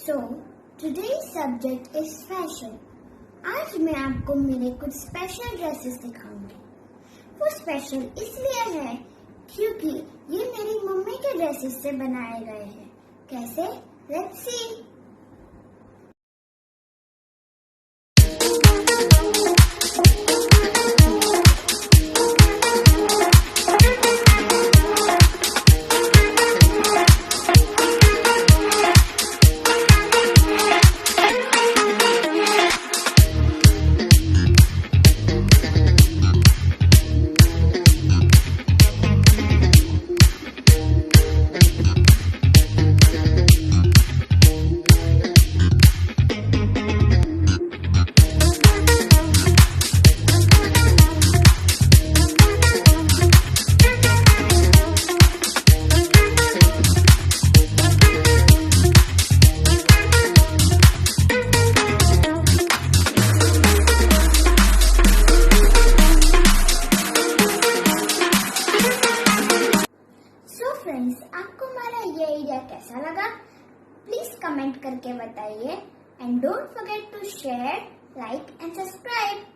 So, today's subject is fashion. आज मैं आपको मेरे कुछ स्पेशल ड्रेसेस दिखाऊंगी। वो स्पेशल इसलिए है क्योंकि ये मेरी मम्मी के ड्रेसेस से बनाए गए हैं। कैसे? Let's see. फ्रेंड्स, आपको हमारा ये आइडिया कैसा लगा? प्लीज कमेंट करके बताइए and don't forget to share, like and subscribe.